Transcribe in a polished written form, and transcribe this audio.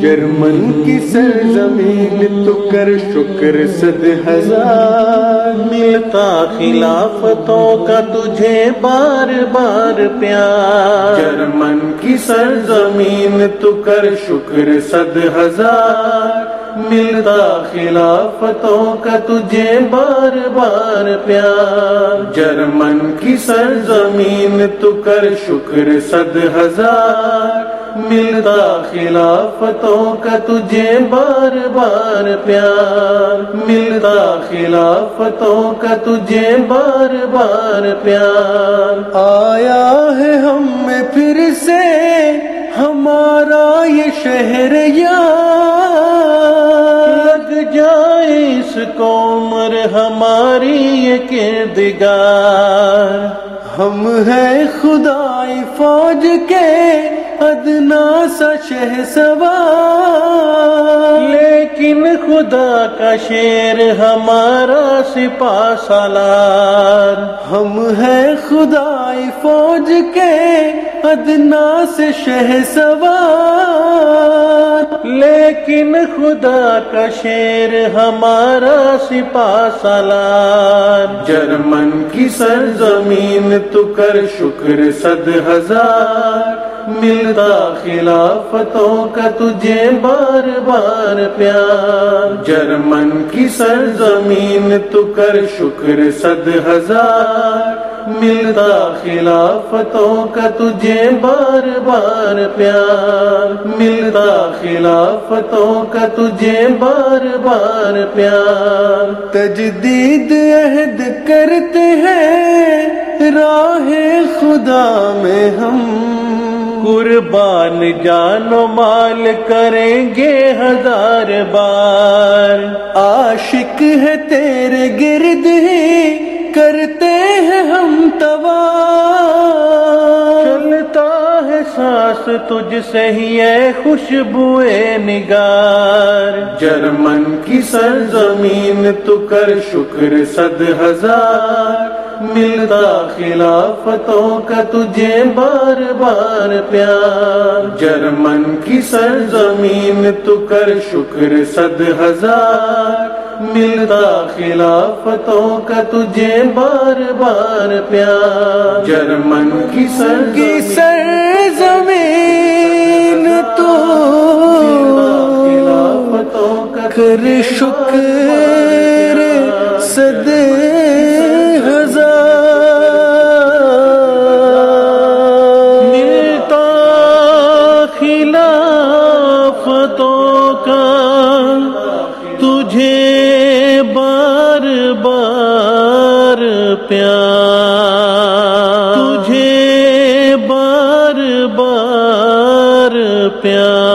German کی سرزمین تو کر شکر 100,000، ملتا خلافتوں کا تجھے بار بار پیار۔ جرمن کی سرزمین تو کر شکر 100,000، ملتا خلافتوں کا تجھے بار بار پیار۔ جرمن کی سرزمین تو کر شکر 100,000، ملتا خلافتوں کا تجھے بار بار پیار۔ ملتا خلافتوں کا تجھے بار بار پیار۔ آیا ہے ہم میں پھر سے ہمارا یہ شہر یار، لگ جائے اس کو عمر ہماری یہ کردگار۔ ہم ہیں خدائی فوج کے ادنا سا شہسوار، لیکن خدا کا شیر ہمارا سپاہ سالار۔ ہم ہیں خدائی فوج کے ادنا سے شہسوار، لیکن خدا کا شیر ہمارا سپاہ سالار۔ جرمن کی سرزمین تو کر شکر 100,000، ملتا خلافتوں کا تجھے بار بار پیار۔ جرمن کی سرزمین تو کر شکر 100,000، ملتا خلافتوں کا تجھے بار بار پیار۔ ملتا خلافتوں کا تجھے بار بار پیار۔ تجدید عہد کرتے ہیں راہ خدا میں ہم، قربان جان و مال کریں گے 1000 بار۔ عاشق ہے تیرے گرد ہی کرتے ہیں ہم توار، چلتا ہے سانس تجھ سے ہی اے خوشبوئے نگار۔ جرمن کی سرزمین تو کر شکر 100,000، ملتا خلافتوں کا تجھے بار بار پیار۔ جرمن کی سرزمین تو کر شکر 100,000، ملتا خلافتوں کا تجھے بار بار پیار۔ جرمن کی سرزمین تو خلافتوں کا کر شکر 100,000، ملتا خلافتوں کا تجھے بار بار پیار، تجھے بار بار پیار۔